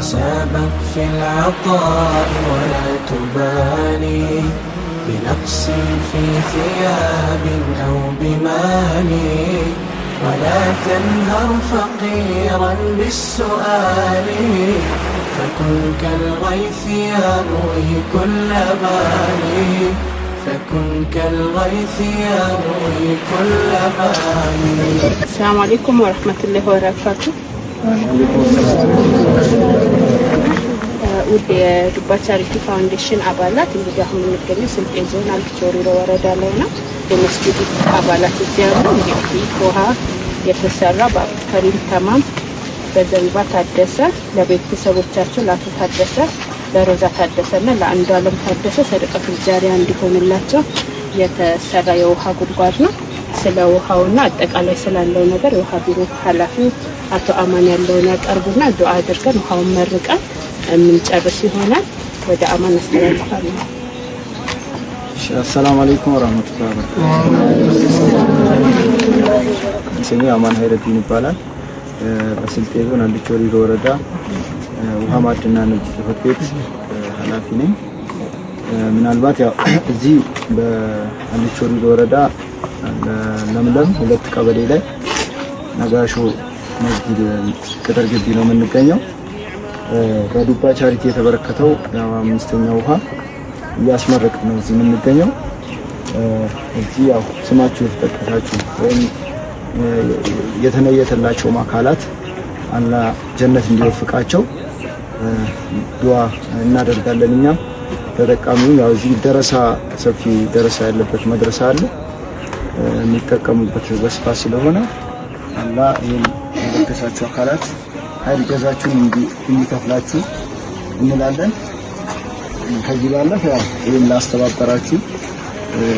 سابق في العطاء ولا تبالي بنقص في ثياب أو بمال ولا تنهر فقيرا بالسؤال فكن كالغيث يروي كل بالي فكن كالغيث يروي كل بالي. السلام عليكم ورحمة الله وبركاته. ውድ የዱባ ቻሪቲ ፋውንዴሽን አባላት እንግዲህ አሁን የምንገኘው ስልጤ ዞን አልቾ ሪሮ ወረዳ ላይ ነው። የመስጊዱ አባላት እዚህ ያሉ እንግዲህ ውሃ የተሰራ በከሪም ተማም በዘሪባ ታደሰ ለቤተሰቦቻቸው ለአቶ ታደሰ ለሮዛ ታደሰና ለአንዱ አለም ታደሰ ሰደቀቱል ጃሪያ እንዲሆንላቸው የተሰራ የውሃ ጉድጓድ ነው። ስለ ውሃውና አጠቃላይ ስላለው ነገር የውሃ ቢሮ ኃላፊ አቶ አማን ያለውን ያቀርቡና ዱዓ አድርገን ውሃውን መርቀን የምንጨርስ ይሆናል። ወደ አማን አስተላልፋለሁ። السلام عليكم ورحمة الله وبركاته. ስሜ አማን ሀይረዲን ይባላል። በስልጤ ዞን አልቾ ሪሮ ወረዳ ውሃ ማዕድንና ንግድ ጽሕፈት ቤት ኃላፊ ነኝ። ምናልባት ያው እዚህ በአልቾ ሪሮ ወረዳ ለምለም 2 ቀበሌ ላይ ነጋሾ መስጊድ ቅጥር ግቢ ነው የምንገኘው። በዱባ ቻሪቲ የተበረከተው ያው 5ኛ ውሃ እያስመረቅን ነው እዚህ የምንገኘው። እዚህ ያው ስማችሁ የተጠቀሳችሁ ወይም የተነየተላቸው አካላት አላህ ጀነት እንዲወፍቃቸው ዱዓ እናደርጋለን። እኛም ተጠቃሚው ያው እዚህ ደረሳ ሰፊ ደረሳ ያለበት መድረሳ አለ የሚጠቀሙበት በስፋት ስለሆነ አላህ ይሄን የለገሳችሁ አካላት ኃይል ጀዛችሁን እንዲከፍላችሁ እንላለን። ከዚህ ባለፈ ያው ይሄን ላስተባበራችሁ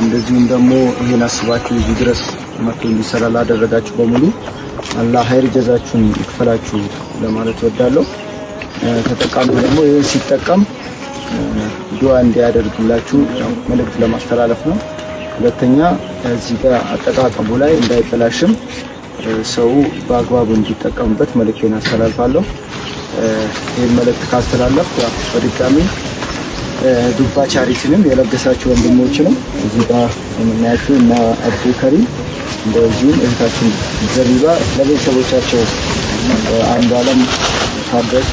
እንደዚሁም ደግሞ ይሄን አስባችሁ እዚህ ድረስ መጥቶ እንዲሰራ ላደረጋችሁ በሙሉ አላህ ኃይል ጀዛችሁን ይክፈላችሁ ለማለት ወዳለሁ። ተጠቃሚ ደግሞ ይሄን ሲጠቀም ዱዓ እንዲያደርግላችሁ መልእክት ለማስተላለፍ ነው። ሁለተኛ እዚህ ጋር አጠቃቀሙ ላይ እንዳይበላሽም ሰው በአግባቡ እንዲጠቀምበት መልእክቴን አስተላልፋለሁ። ይሄን መልእክት ካስተላለፍኩ በድጋሚ ዱባ ቻሪቲንም የለገሳችሁ ወንድሞችንም እዚህ ጋር የምናያችሁ እና አብዱ ከሪም እንደዚሁም እህታችን ዘሪባ ለቤተሰቦቻቸው አንዱ አለም ታደሰ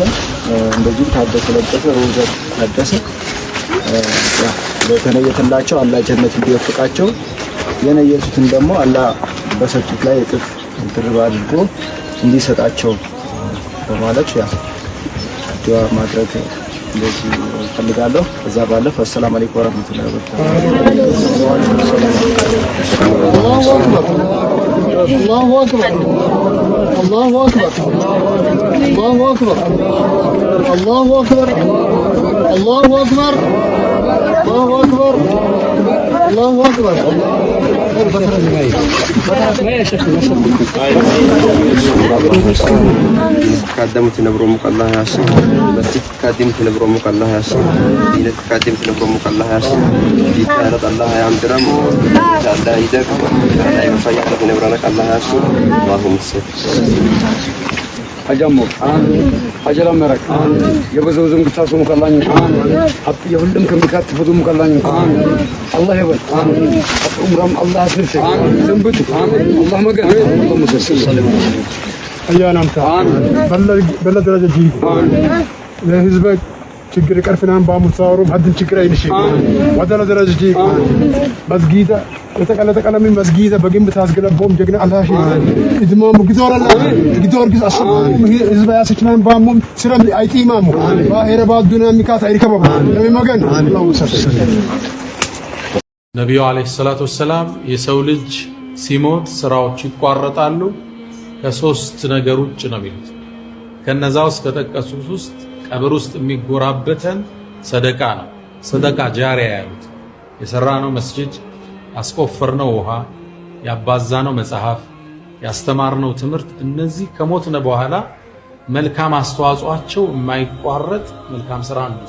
እንደዚሁም ታደሰ ለገሰ ሮዛ ታደሰ ለተነየተላቸው አላህ ጀነት እንዲወፍቃቸው የነየቱትን ደግሞ አላህ በሰጡት ላይ እጥፍ ድርብ አድርጎ እንዲሰጣቸው በማለት ያ ዱዓ ማድረግ እንደዚህ ፈልጋለሁ። ከዛ ባለፈ አሰላሙ አለይኩም ወራህመቱላሂ ወበረካቱ። አላሁ አክበር አላሁ አክበር አላሁ አክበር አላሁ አክበር አላሁ አክበር አላሁ አክበር አላሁ አክበር قدمت نبرمك الله يا سيد مسجد قدمت نبرمك الله يا سيد دينك قدمت نبرمك الله يا سيد دينك الله يا عمدرم الله يدك لا يفيح لك نبرمك الله يا سيد اللهم صل አጀሙ አጀላ መረክ የበዘውዝም ግታሱም ከላኝ ሀብ የሁሉም ከሚካትፉም ከላኝ አላህ ይበል ኡምራም አላህ አስርፍ ዘንብቱ አላህ መገን ሙሰሰል አያናምታ በለ ደረጃ ጂ ለህዝብ ችግር ቀርፍናን ባሙሳሩ ሀድን ችግር አይንሽ ወደለ ደረጃ ጂ መስጊዳ የተቀለጠቀለሚ መስጊዳ በግንብ ታስገለቦም ጀግና አላህ ኢዝማሙ ግዞራላ ግዞር ግዝ አሰቡ ህዝብ ያሰችናን ባሙም ስለም አይቲማሙ ባሄረ ባዱና ሚካታ አይርከበው ለሚመገን አላሁ ሰለላሁ ነብዩ አለይሂ ሰላቱ ወሰላም የሰው ልጅ ሲሞት ስራዎች ይቋረጣሉ ከሶስት ነገር ውጭ ነው የሚሉት። ከነዛ ውስጥ ከጠቀሱት ውስጥ ቀብር ውስጥ የሚጎራበተን ሰደቃ ነው። ሰደቃ ጃሪያ ያሉት የሰራነው መስጂድ፣ ያስቆፈርነው ውሃ፣ ያባዛነው መጽሐፍ፣ ያስተማርነው ትምህርት እነዚህ ከሞትነ በኋላ መልካም አስተዋጽኦአቸው የማይቋረጥ መልካም ስራ ነው።